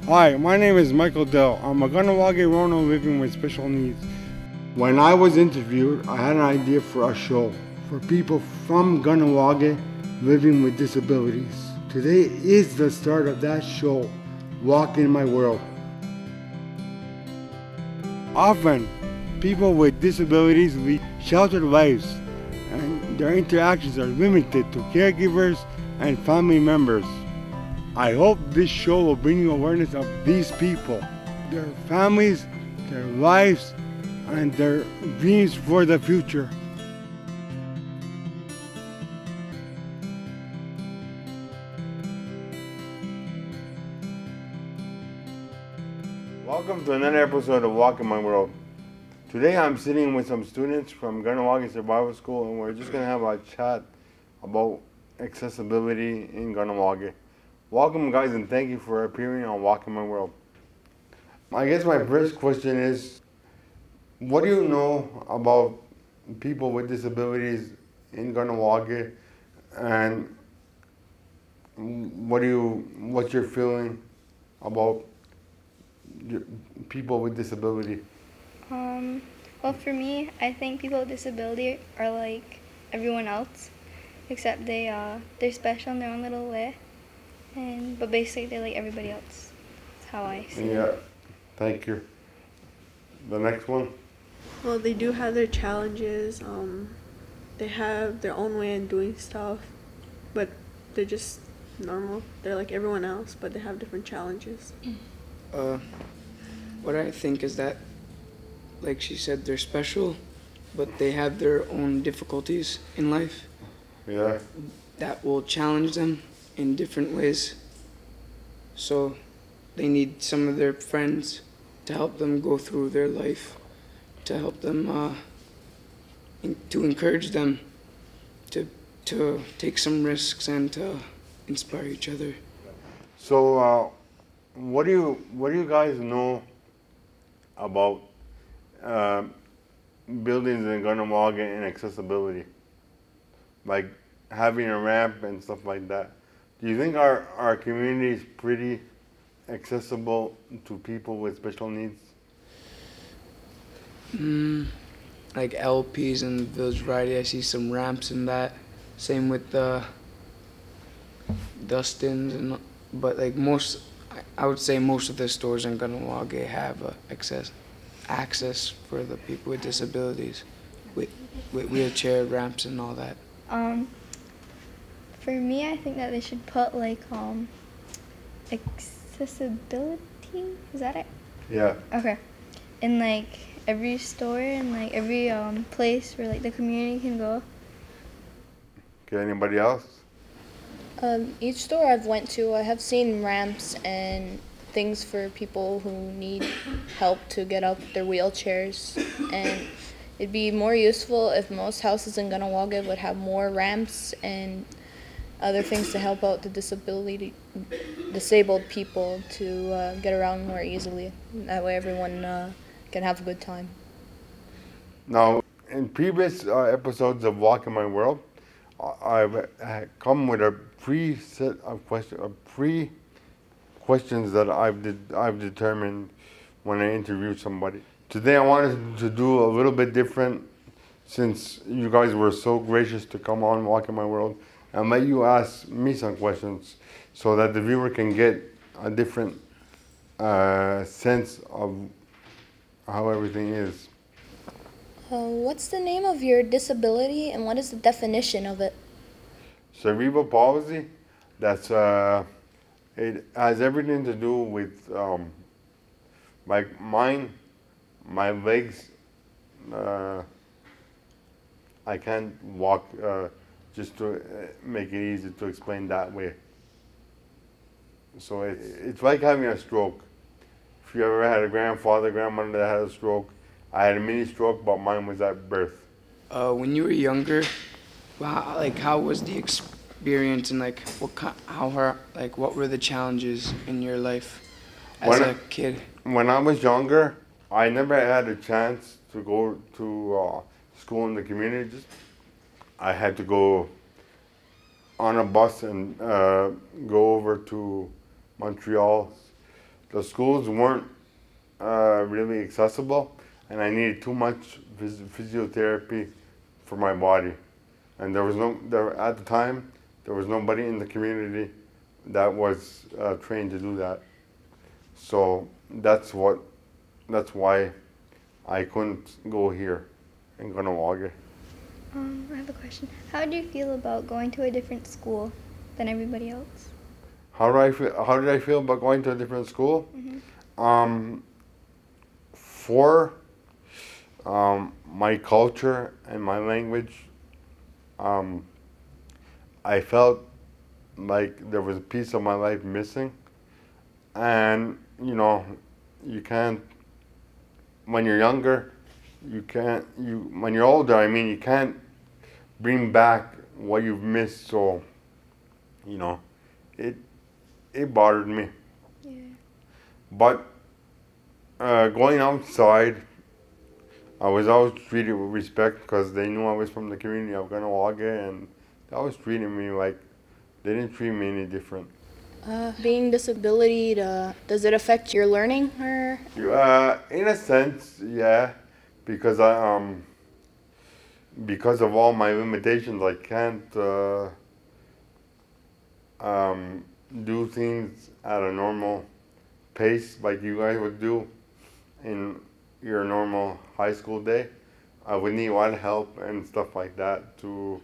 Hi, my name is Michael Dell. I'm a Ganawagi Rono living with special needs. When I was interviewed, I had an idea for a show for people from Ganawagi living with disabilities. Today is the start of that show, Walk in My World. Often, people with disabilities lead sheltered lives, and their interactions are limited to caregivers and family members. I hope this show will bring you awareness of these people, their families, their lives, and their dreams for the future. Welcome to another episode of Walk in My World. Today I'm sitting with some students from Ganawagi Survival School, and we're just going to have a chat about accessibility in Ganawagi. Welcome, guys, and thank you for appearing on Walk in My World. I guess my first question is, what do you know about people with disabilities in Ganawagi, and what's your feeling about people with disability? Well, for me, I think people with disability are like everyone else, except they're special in their own little way, but basically they're like everybody else. That's how I see it. Yeah, thank you. The next one? Well, they do have their challenges. They have their own way of doing stuff, but they're just normal. They're like everyone else, but they have different challenges. What I think is that, like she said, they're special, but they have their own difficulties in life. Yeah. That will challenge them in different ways. So they need some of their friends to help them go through their life, to help them, to encourage them to take some risks and to inspire each other. So, what do you guys know about buildings in Ganawagi and accessibility, like having a ramp and stuff like that? Do you think our community is pretty accessible to people with special needs? Like LPs and Village Variety, I see some ramps in that. Same with the Dustin's, but like I would say most of the stores in Ganawagi have access for the people with disabilities, with wheelchair ramps and all that. For me, I think that they should put like accessibility. Is that it? Yeah. Okay. In like every store and like every place where like the community can go. Okay, anybody else? Each store I've went to, I have seen ramps and things for people who need help to get up their wheelchairs, and it'd be more useful if most houses in Ganawagi would have more ramps and other things to help out the disabled people to get around more easily. That way everyone can have a good time. Now, in previous episodes of Walk in My World, I've come with a pre-set of questions that I've determined when I interview somebody. Today I wanted to do a little bit different, since you guys were so gracious to come on Walk in My World, and let you ask me some questions so that the viewer can get a different sense of how everything is. What's the name of your disability and what is the definition of it? Cerebral palsy, that's it has everything to do with like my legs. I can't walk, just to make it easy to explain that way. So it's like having a stroke. If you ever had a grandmother that had a stroke, I had a mini stroke, but mine was at birth. When you were younger, how was the experience, and like what were the challenges in your life as a kid? When I was younger, I never had a chance to go to school in the community. I had to go on a bus and go over to Montreal the schools weren't really accessible, and I needed too much physiotherapy for my body. And at the time, there was nobody in the community that was trained to do that. So that's why I couldn't go here in Ganawage. I have a question. How do you feel about going to a different school than everybody else? How did I feel about going to a different school? For my culture and my language, I felt like there was a piece of my life missing. And, you can't, when you're younger, when you're older, you can't bring back what you've missed. So, it, it bothered me. Yeah. But going outside, I was always treated with respect because they knew I was from the community of Ganawage, and they always treated me like they didn't treat me any different. Being disability, does it affect your learning or? In a sense, yeah, because because of all my limitations, I can't do things at a normal pace like you guys would do in your normal high school day. I would need a lot of help and stuff like that to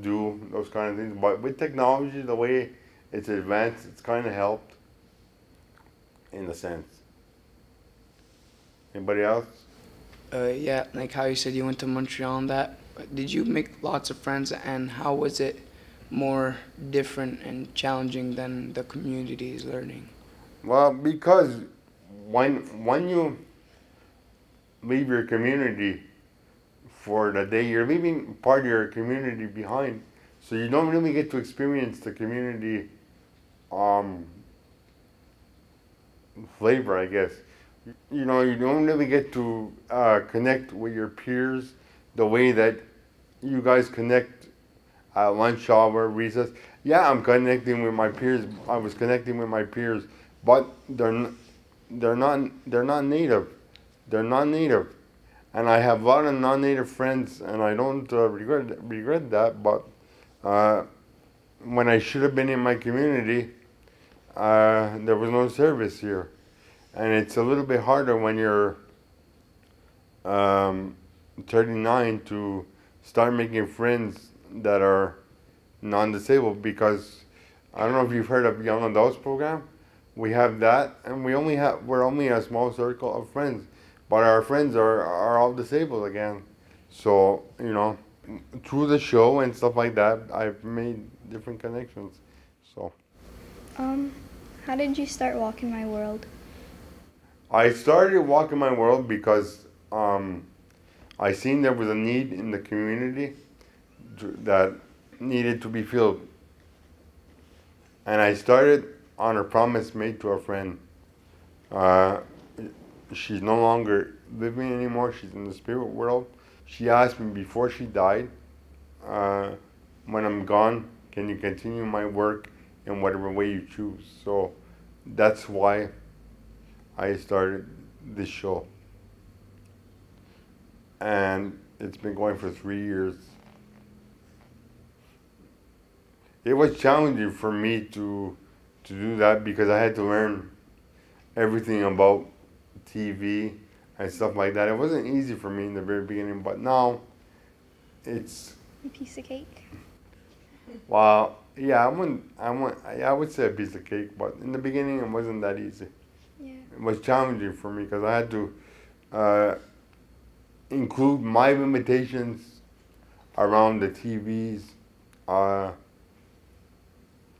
do those kind of things. But with technology, the way it's advanced, it's kind of helped in a sense. Anybody else? Yeah, like how you said you went to Montreal and that. Did you make lots of friends, and how was it more different and challenging than the community's learning? Well, because when you leave your community for the day, you're leaving part of your community behind, so you don't really get to experience the community flavor, I guess. You don't really get to connect with your peers the way that you guys connect at lunch hour, recess. Yeah, I'm connecting with my peers. I was connecting with my peers, but they're not native. They're not native, and I have a lot of non-native friends, and I don't regret that. But when I should have been in my community, there was no service here. And it's a little bit harder when you're 39 to start making friends that are non-disabled, because I don't know if you've heard of Young Adults program. We have that, and we're only a small circle of friends, but our friends are all disabled again. So, through the show and stuff like that, I've made different connections. So. How did you start Walking My World? I started Walking My World because I seen there was a need in the community that needed to be filled. And I started on a promise made to a friend. She's no longer living anymore. She's in the spirit world. She asked me before she died, when I'm gone, can you continue my work in whatever way you choose? So that's why I started this show. And it's been going for 3 years. It was challenging for me to do that because I had to learn everything about TV and stuff like that. It wasn't easy for me in the very beginning, but now it's A piece of cake. well, yeah, I would say a piece of cake, but in the beginning it wasn't that easy. Yeah. It was challenging for me because I had to include my limitations around the TVs,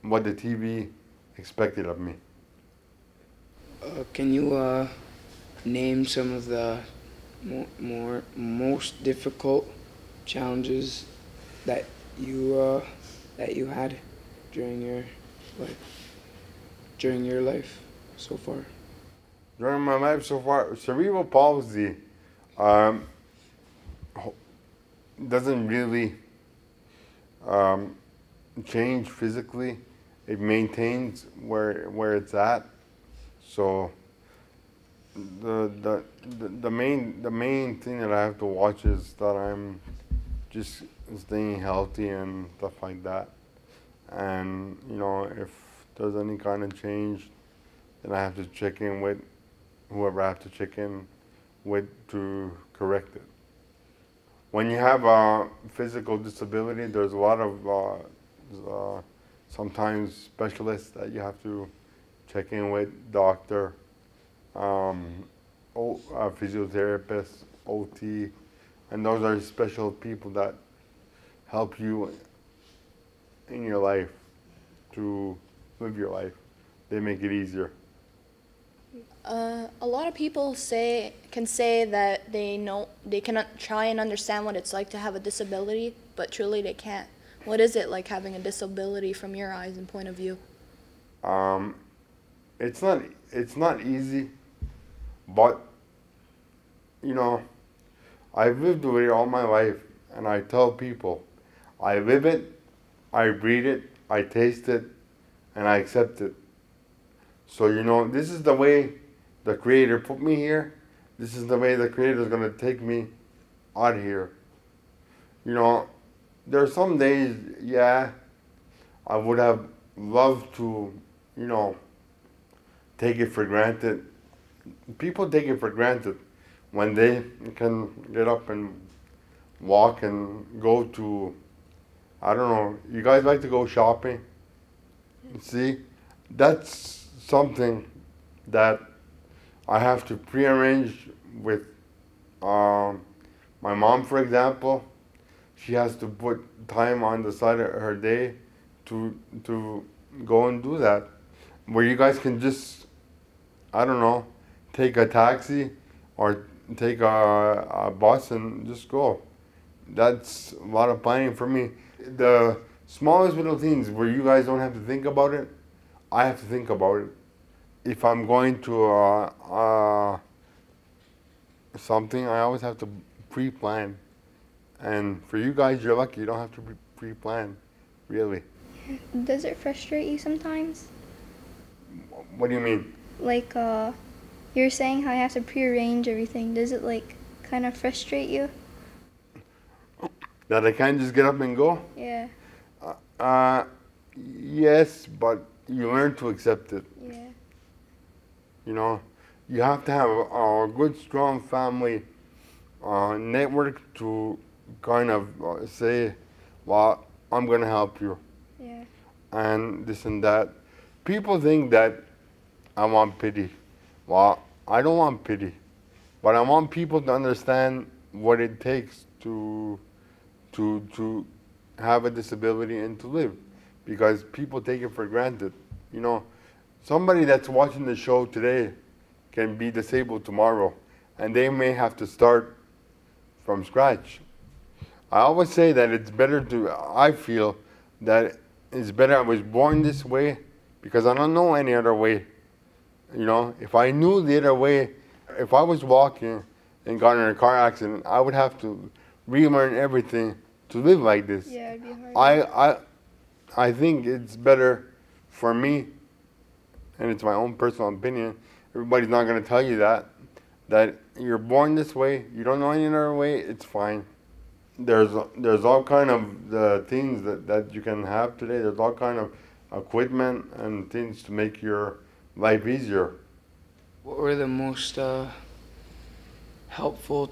what the TV expected of me. Can you name some of the most difficult challenges that you had during your life so far? During my life so far, cerebral palsy doesn't really change physically. It maintains where it's at. So the main thing that I have to watch is that I'm just staying healthy and stuff like that. And if there's any kind of change, then I have to check in with whoever I have to check in with to correct it. When you have a physical disability, there's a lot of sometimes specialists that you have to check in with, doctor, physiotherapist, OT, and those are special people that help you in your life to live your life. They make it easier. A lot of people can say that they can try and understand what it's like to have a disability, but truly they can't. What is it like having a disability from your eyes and point of view? It's not easy, but I've lived with it all my life, and I tell people, I live it, I breathe it, I taste it, and I accept it. So this is the way the Creator put me here. This is the way the Creator is going to take me out of here. There are some days, yeah, I would have loved to, take it for granted. People take it for granted when they can get up and walk and go to, I don't know, you guys like to go shopping? See, that's something that I have to prearrange with my mom, for example. She has to put time on the side of her day to go and do that. Where you guys can just, I don't know, take a taxi or take a bus and just go. That's a lot of planning for me. The smallest little things where you guys don't have to think about it, I have to think about it. If I'm going to something, I always have to pre-plan. And for you guys, you're lucky. You don't have to pre-plan, really. Does it frustrate you sometimes? What do you mean? Like, you're saying how you have to prearrange everything. Does it, like, kind of frustrate you? That I can't just get up and go? Yeah. Yes, but you learn to accept it. Yeah. You have to have a good, strong family network to kind of say, well, I'm going to help you. Yeah. And this and that. People think that I want pity. Well, I don't want pity. But I want people to understand what it takes to have a disability and to live. Because people take it for granted. Somebody that's watching the show today can be disabled tomorrow, and they may have to start from scratch. I always say that I feel that it's better I was born this way, because I don't know any other way. If I knew the other way, if I was walking and got in a car accident, I would have to relearn everything to live like this. Yeah, it'd be hard. I think it's better for me, and it's my own personal opinion. Everybody's not going to tell you that you're born this way, you don't know any other way, it's fine. There's all kind of things that you can have today. There's all kind of equipment and things to make your life easier. What were the most helpful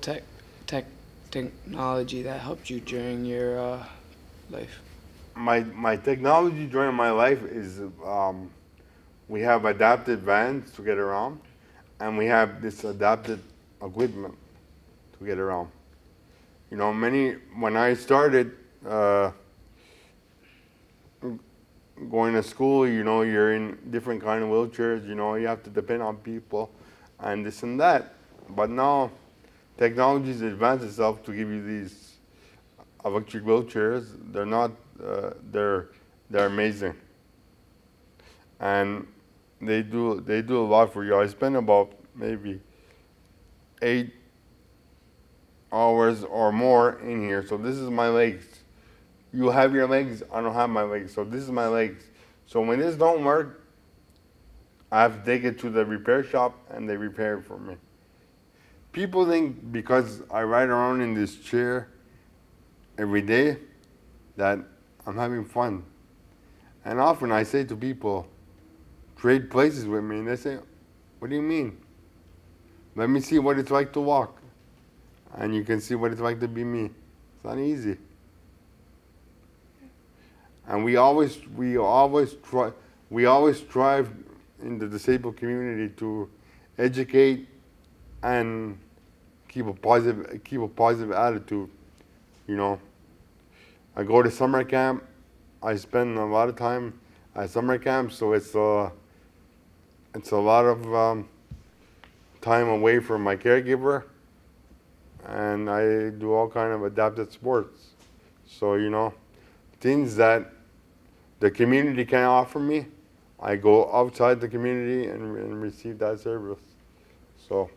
technology that helped you during your life? My technology during my life is we have adapted vans to get around, and we have this adapted equipment to get around. When I started going to school, you're in different kind of wheelchairs, you have to depend on people and this and that. But now technology has advanced itself to give you these electric wheelchairs. They're not, they're amazing. And they do a lot for you. I spend about maybe 8 hours or more in here. So this is my legs. You have your legs, I don't have my legs. So this is my legs. So when this don't work, I have to take it to the repair shop and they repair it for me. People think because I ride around in this chair every day that I'm having fun. And often I say to people, trade places with me, and they say, what do you mean? Let me see what it's like to walk. And you can see what it's like to be me. It's not easy. And we always strive in the disabled community to educate and keep a positive attitude. You know, I go to summer camp. I spend a lot of time at summer camp, so it's a lot of time away from my caregiver, and I do all kind of adapted sports. So, you know, things that the community can offer me, I go outside the community and receive that service. So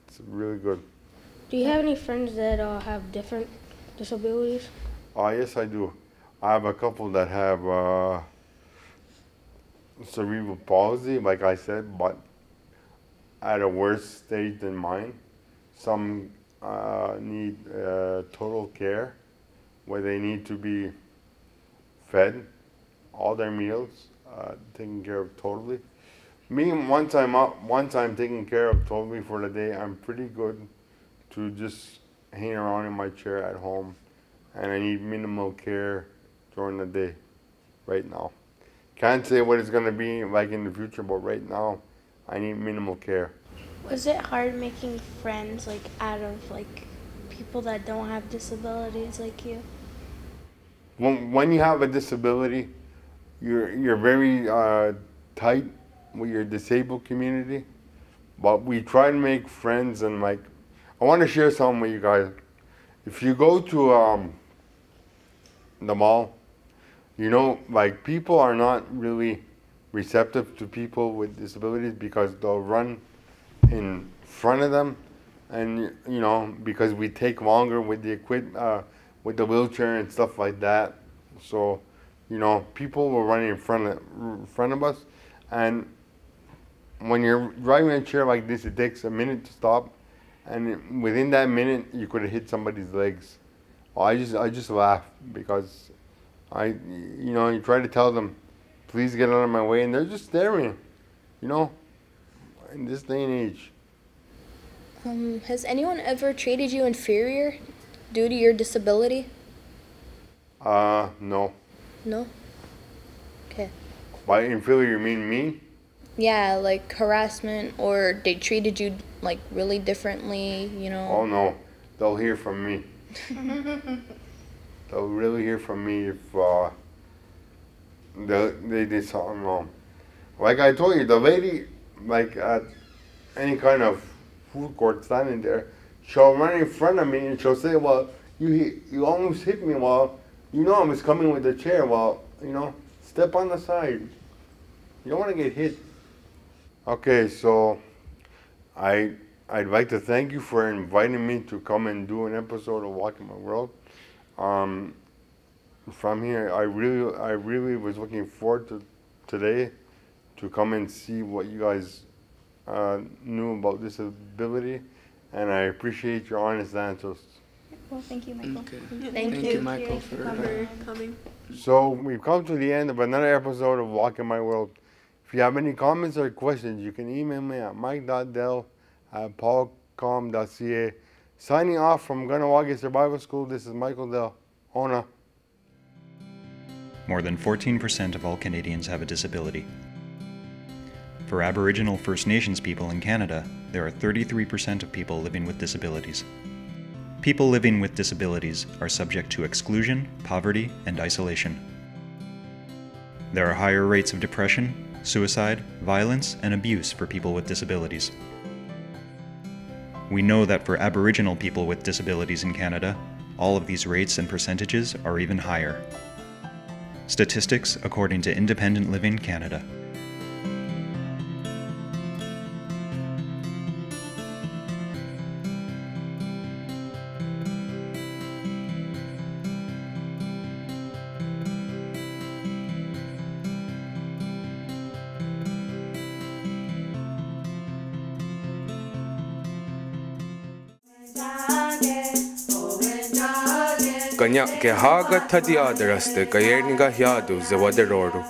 it's really good. Do you have any friends that have different disabilities? Yes, I do. I have a couple that have cerebral palsy, like I said, but at a worse stage than mine. Some need total care, where they need to be fed, all their meals taken care of totally. Me, once I'm taken care of totally for the day, I'm pretty good to just hang around in my chair at home, and I need minimal care during the day right now. Can't say what it's gonna be like in the future, but right now I need minimal care. Was it hard making friends like out of like people that don't have disabilities like you? When you have a disability, you're very tight with your disabled community, but we try to make friends. And like, I want to share something with you guys. If you go to the mall, you know, like, people are not really receptive to people with disabilities because they'll run in front of them, and you know, because we take longer with the with the wheelchair and stuff like that. So, you know, people will run in front of us, and when you're driving a chair like this, it takes a minute to stop, and within that minute, you could have hit somebody's legs. Well, I just laugh because you know, you try to tell them, please get out of my way, and they're just staring, you know, in this day and age. Has anyone ever treated you inferior due to your disability? No. No? Okay. By inferior, you mean me? Yeah, like harassment, or they treated you like really differently, you know? Oh no, they'll hear from me. They'll really hear from me if they did something wrong. Like I told you, the lady, like at any kind of food court standing there, she'll run in front of me and she'll say, well, you almost hit me. Well, you know I was coming with the chair. Well, you know, step on the side. You don't want to get hit. Okay, so I'd like to thank you for inviting me to come and do an episode of Walking My World. From here, I really was looking forward to today to come and see what you guys knew about disability, and I appreciate your honest answers. Well, thank you, Michael. Okay. Thank Thank you. you, Michael, for coming. So we've come to the end of another episode of Walking My World. If you have any comments or questions, you can email me at mike.dell@paulcom.ca. Signing off from Ganawagi Survival School, this is Michael Dell. Ona. More than 14% of all Canadians have a disability. For Aboriginal First Nations people in Canada, there are 33% of people living with disabilities. People living with disabilities are subject to exclusion, poverty, and isolation. There are higher rates of depression, suicide, violence, and abuse for people with disabilities. We know that for Aboriginal people with disabilities in Canada, all of these rates and percentages are even higher. Statistics according to Independent Living Canada. Kanya ke haga tadi adaras te kayerniga hiadu zewaderoru.